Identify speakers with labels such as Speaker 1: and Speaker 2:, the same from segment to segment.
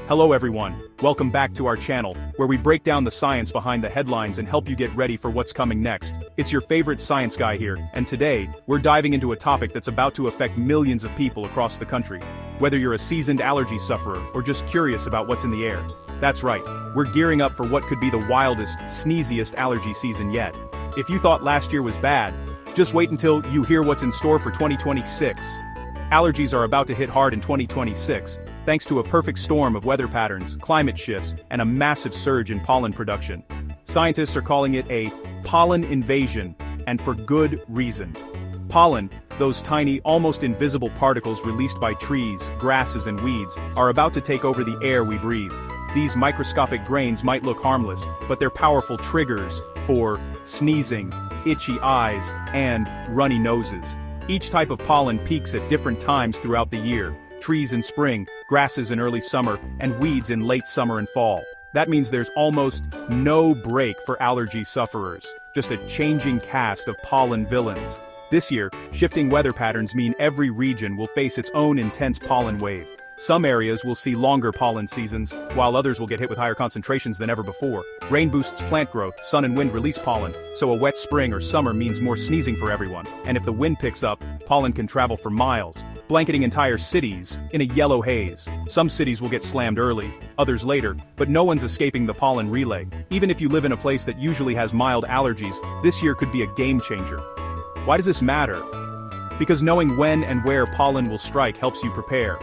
Speaker 1: Hello everyone, welcome back to our channel, where we break down the science behind the headlines and help you get ready for what's coming next. It's your favorite science guy here, and today, we're diving into a topic that's about to affect millions of people across the country. Whether you're a seasoned allergy sufferer or just curious about what's in the air. That's right, we're gearing up for what could be the wildest, sneeziest allergy season yet. If you thought last year was bad, just wait until you hear what's in store for 2026. Allergies are about to hit hard in 2026, thanks to a perfect storm of weather patterns, climate shifts, and a massive surge in pollen production. Scientists are calling it a pollen invasion, and for good reason. Pollen, those tiny, almost invisible particles released by trees, grasses, and weeds, are about to take over the air we breathe. These microscopic grains might look harmless, but they're powerful triggers for sneezing, itchy eyes, and runny noses. Each type of pollen peaks at different times throughout the year. Trees in spring, grasses in early summer, and weeds in late summer and fall. That means there's almost no break for allergy sufferers, just a changing cast of pollen villains. This year, shifting weather patterns mean every region will face its own intense pollen wave. Some areas will see longer pollen seasons, while others will get hit with higher concentrations than ever before. Rain boosts plant growth, sun and wind release pollen, so a wet spring or summer means more sneezing for everyone. And if the wind picks up, pollen can travel for miles, blanketing entire cities in a yellow haze. Some cities will get slammed early, others later, but no one's escaping the pollen relay. Even if you live in a place that usually has mild allergies, this year could be a game changer. Why does this matter? Because knowing when and where pollen will strike helps you prepare.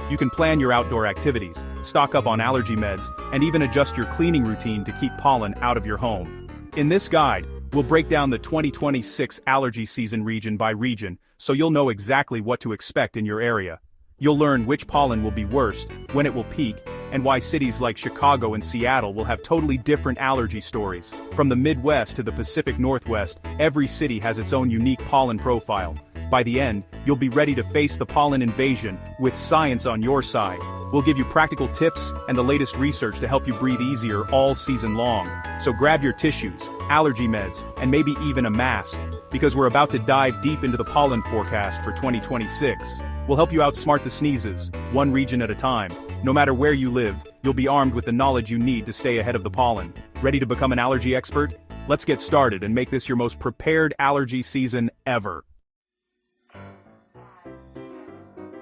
Speaker 1: You can plan your outdoor activities, stock up on allergy meds, and even adjust your cleaning routine to keep pollen out of your home. In this guide, we'll break down the 2026 allergy season region by region, so you'll know exactly what to expect in your area. You'll learn which pollen will be worst, when it will peak, and why cities like Chicago and Seattle will have totally different allergy stories. From the Midwest to the Pacific Northwest, every city has its own unique pollen profile. By the end, you'll be ready to face the pollen invasion with science on your side. We'll give you practical tips and the latest research to help you breathe easier all season long. So grab your tissues, allergy meds, and maybe even a mask, because we're about to dive deep into the pollen forecast for 2026. We'll help you outsmart the sneezes, one region at a time. No matter where you live, you'll be armed with the knowledge you need to stay ahead of the pollen. Ready to become an allergy expert? Let's get started and make this your most prepared allergy season ever.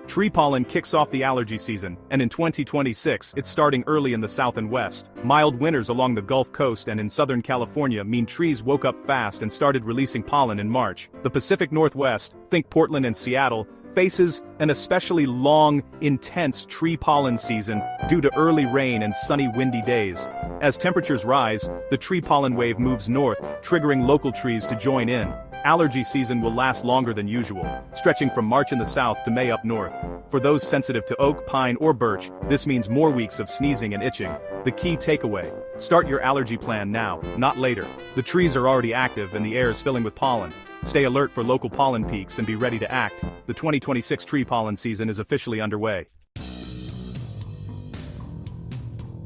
Speaker 1: Tree pollen kicks off the allergy season, and in 2026, it's starting early in the south and west. Mild winters along the Gulf Coast and in Southern California mean trees woke up fast and started releasing pollen in March. The Pacific Northwest, think Portland and Seattle, faces an especially long, intense tree pollen season due to early rain and sunny windy days. As temperatures rise, the tree pollen wave moves north, triggering local trees to join in. Allergy season will last longer than usual, stretching from March in the south to May up north. For those sensitive to oak, pine, or birch, this means more weeks of sneezing and itching. The key takeaway: start your allergy plan now, not later. The trees are already active and the air is filling with pollen. Stay alert for local pollen peaks and be ready to act. The 2026 tree pollen season is officially underway.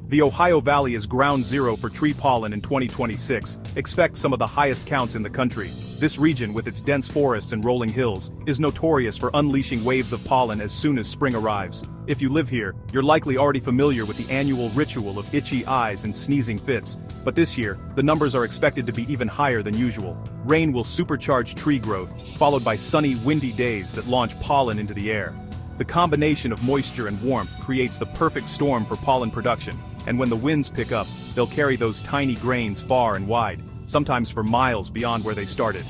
Speaker 1: The Ohio Valley is ground zero for tree pollen in 2026. Expect some of the highest counts in the country. This region, with its dense forests and rolling hills, is notorious for unleashing waves of pollen as soon as spring arrives. If you live here, you're likely already familiar with the annual ritual of itchy eyes and sneezing fits. But this year, the numbers are expected to be even higher than usual. Rain will supercharge tree growth, followed by sunny, windy days that launch pollen into the air. The combination of moisture and warmth creates the perfect storm for pollen production. And when the winds pick up, they'll carry those tiny grains far and wide, sometimes for miles beyond where they started.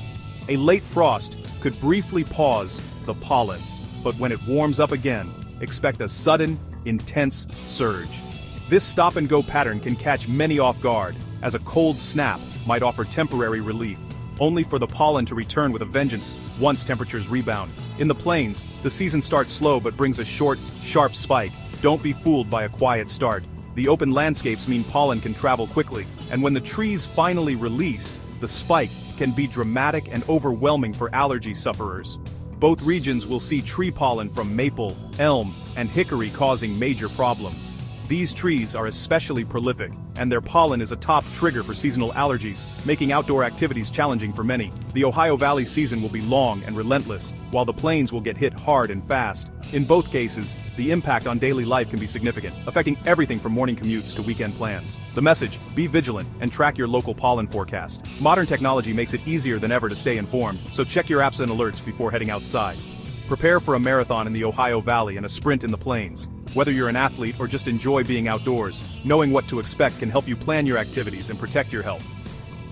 Speaker 1: A late frost could briefly pause the pollen, but when it warms up again, expect a sudden, intense surge. This stop-and-go pattern can catch many off guard, as a cold snap might offer temporary relief, only for the pollen to return with a vengeance once temperatures rebound. In the plains, the season starts slow but brings a short, sharp spike. Don't be fooled by a quiet start. The open landscapes mean pollen can travel quickly, and when the trees finally release, the spike can be dramatic and overwhelming for allergy sufferers. Both regions will see tree pollen from maple, elm, and hickory causing major problems. These trees are especially prolific, and their pollen is a top trigger for seasonal allergies, making outdoor activities challenging for many. The Ohio Valley season will be long and relentless, while the plains will get hit hard and fast. In both cases, the impact on daily life can be significant, affecting everything from morning commutes to weekend plans. The message: be vigilant and track your local pollen forecast. Modern technology makes it easier than ever to stay informed, so check your apps and alerts before heading outside. Prepare for a marathon in the Ohio Valley and a sprint in the plains. Whether you're an athlete or just enjoy being outdoors, knowing what to expect can help you plan your activities and protect your health.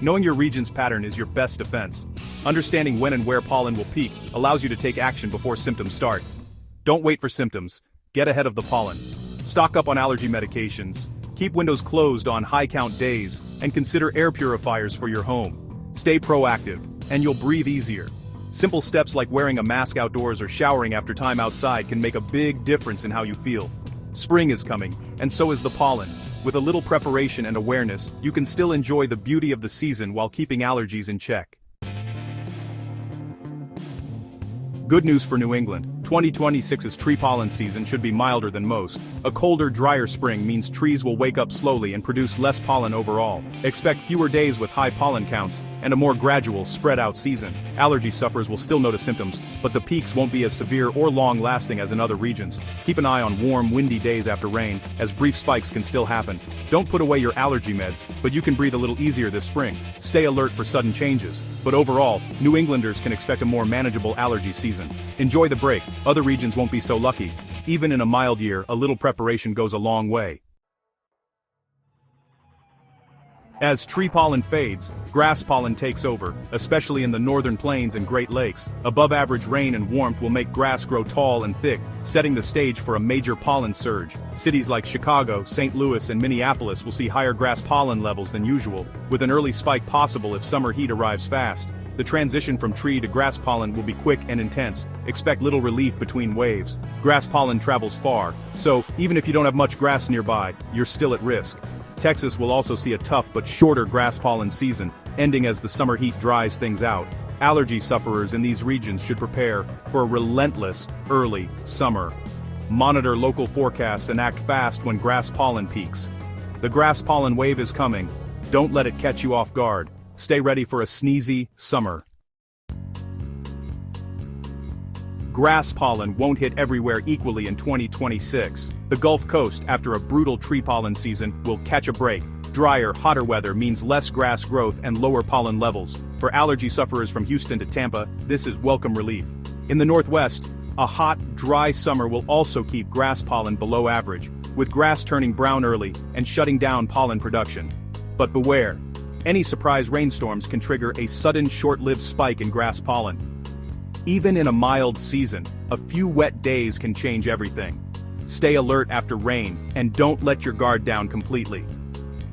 Speaker 1: Knowing your region's pattern is your best defense. Understanding when and where pollen will peak allows you to take action before symptoms start. Don't wait for symptoms. Get ahead of the pollen. Stock up on allergy medications. Keep windows closed on high-count days, and consider air purifiers for your home. Stay proactive, and you'll breathe easier. Simple steps like wearing a mask outdoors or showering after time outside can make a big difference in how you feel. Spring is coming, and so is the pollen. With a little preparation and awareness, you can still enjoy the beauty of the season while keeping allergies in check. Good news for New England. 2026's tree pollen season should be milder than most. A colder, drier spring means trees will wake up slowly and produce less pollen overall. Expect fewer days with high pollen counts, and a more gradual, spread-out season. Allergy sufferers will still notice symptoms, but the peaks won't be as severe or long-lasting as in other regions. Keep an eye on warm, windy days after rain, as brief spikes can still happen. Don't put away your allergy meds, but you can breathe a little easier this spring. Stay alert for sudden changes. But overall, New Englanders can expect a more manageable allergy season. Enjoy the break. Other regions won't be so lucky. Even in a mild year, a little preparation goes a long way. As tree pollen fades, grass pollen takes over, especially in the northern plains and Great Lakes. Above-average rain and warmth will make grass grow tall and thick, setting the stage for a major pollen surge. Cities like Chicago, St. Louis, and Minneapolis will see higher grass pollen levels than usual, with an early spike possible if summer heat arrives fast. The transition from tree to grass pollen will be quick and intense. Expect little relief between waves. Grass pollen travels far, so even if you don't have much grass nearby, you're still at risk. Texas will also see a tough but shorter grass pollen season, ending as the summer heat dries things out. Allergy sufferers in these regions should prepare for a relentless, early summer. Monitor local forecasts and act fast when grass pollen peaks. The grass pollen wave is coming. Don't let it catch you off guard. Stay ready for a sneezy summer. Grass pollen won't hit everywhere equally in 2026. The Gulf Coast, after a brutal tree pollen season, will catch a break. Drier, hotter weather means less grass growth and lower pollen levels. For allergy sufferers from Houston to Tampa, this is welcome relief. In the Northwest, a hot, dry summer will also keep grass pollen below average, with grass turning brown early and shutting down pollen production. But beware. Any surprise rainstorms can trigger a sudden short-lived spike in grass pollen. Even in a mild season, a few wet days can change everything. Stay alert after rain, and don't let your guard down completely.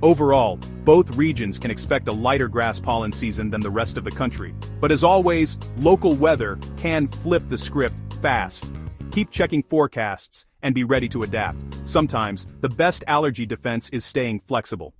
Speaker 1: Overall, both regions can expect a lighter grass pollen season than the rest of the country. But as always, local weather can flip the script fast. Keep checking forecasts and be ready to adapt. Sometimes, the best allergy defense is staying flexible.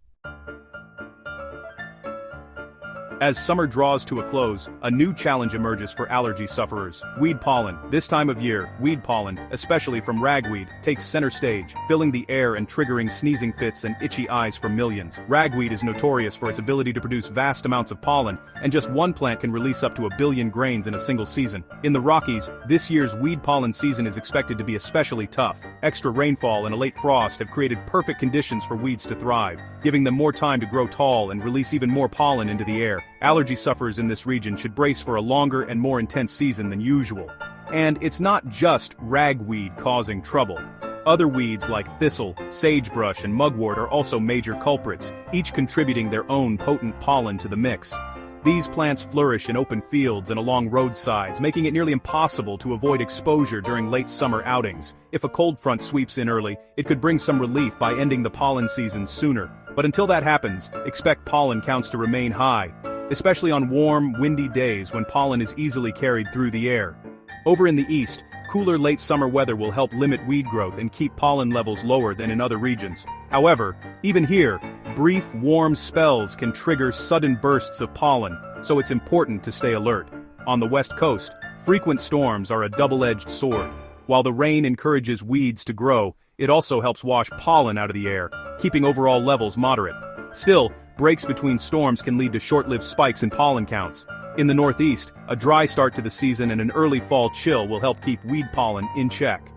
Speaker 1: As summer draws to a close, a new challenge emerges for allergy sufferers: weed pollen. This time of year, weed pollen, especially from ragweed, takes center stage, filling the air and triggering sneezing fits and itchy eyes for millions. Ragweed is notorious for its ability to produce vast amounts of pollen, and just one plant can release up to 1 billion grains in a single season. In the Rockies, this year's weed pollen season is expected to be especially tough. Extra rainfall and a late frost have created perfect conditions for weeds to thrive, giving them more time to grow tall and release even more pollen into the air. Allergy sufferers in this region should brace for a longer and more intense season than usual. And it's not just ragweed causing trouble. Other weeds like thistle, sagebrush, and mugwort are also major culprits, each contributing their own potent pollen to the mix. These plants flourish in open fields and along roadsides, making it nearly impossible to avoid exposure during late summer outings. If a cold front sweeps in early, it could bring some relief by ending the pollen season sooner. But until that happens, expect pollen counts to remain high, especially on warm, windy days when pollen is easily carried through the air. Over in the east, cooler late summer weather will help limit weed growth and keep pollen levels lower than in other regions. However, even here, brief warm spells can trigger sudden bursts of pollen, so it's important to stay alert. On the west coast, frequent storms are a double-edged sword. While the rain encourages weeds to grow, it also helps wash pollen out of the air, keeping overall levels moderate. Still, breaks between storms can lead to short-lived spikes in pollen counts. In the Northeast, a dry start to the season and an early fall chill will help keep weed pollen in check.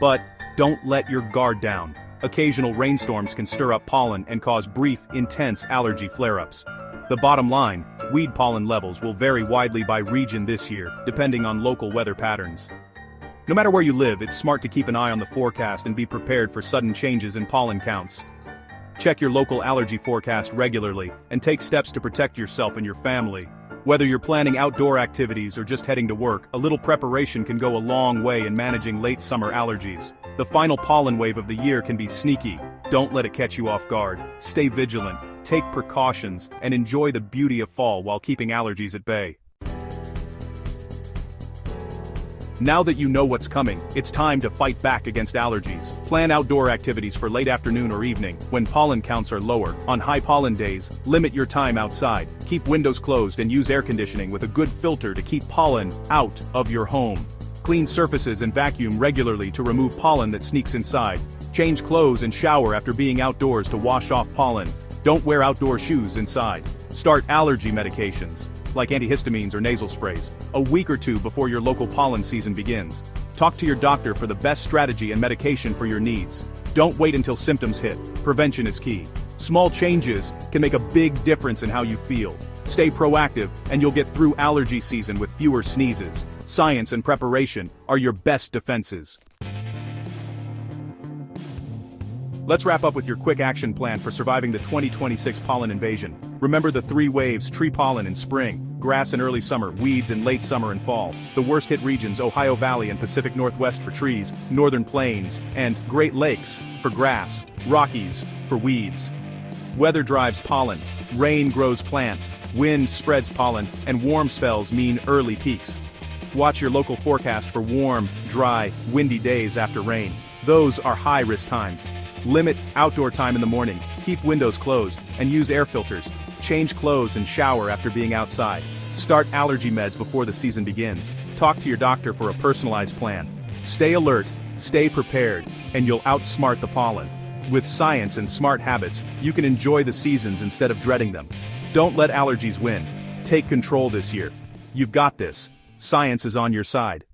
Speaker 1: But don't let your guard down. Occasional rainstorms can stir up pollen and cause brief, intense allergy flare-ups. The bottom line, weed pollen levels will vary widely by region this year, depending on local weather patterns. No matter where you live, it's smart to keep an eye on the forecast and be prepared for sudden changes in pollen counts. Check your local allergy forecast regularly and take steps to protect yourself and your family. Whether you're planning outdoor activities or just heading to work, a little preparation can go a long way in managing late summer allergies. The final pollen wave of the year can be sneaky. Don't let it catch you off guard. Stay vigilant, take precautions, and enjoy the beauty of fall while keeping allergies at bay. Now that you know what's coming, it's time to fight back against allergies. Plan outdoor activities for late afternoon or evening, when pollen counts are lower. On high pollen days, limit your time outside. Keep windows closed and use air conditioning with a good filter to keep pollen out of your home. Clean surfaces and vacuum regularly to remove pollen that sneaks inside. Change clothes and shower after being outdoors to wash off pollen. Don't wear outdoor shoes inside. Start allergy medications, like antihistamines or nasal sprays, a week or two before your local pollen season begins. Talk to your doctor for the best strategy and medication for your needs. Don't wait until symptoms hit. Prevention is key. Small changes can make a big difference in how you feel. Stay proactive, and you'll get through allergy season with fewer sneezes. Science and preparation are your best defenses. Let's wrap up with your quick action plan for surviving the 2026 pollen invasion. Remember the 3 waves: tree pollen in spring, grass in early summer, weeds in late summer and fall. The worst hit regions: Ohio Valley and Pacific Northwest for trees, Northern Plains, and Great Lakes for grass, Rockies for weeds. Weather drives pollen, rain grows plants, wind spreads pollen, and warm spells mean early peaks. Watch your local forecast for warm, dry, windy days after rain. Those are high-risk times. Limit outdoor time in the morning, keep windows closed, and use air filters. Change clothes and shower after being outside. Start allergy meds before the season begins. Talk to your doctor for a personalized plan. Stay alert, stay prepared, and you'll outsmart the pollen. With science and smart habits, you can enjoy the seasons instead of dreading them. Don't let allergies win. Take control this year. You've got this. Science is on your side.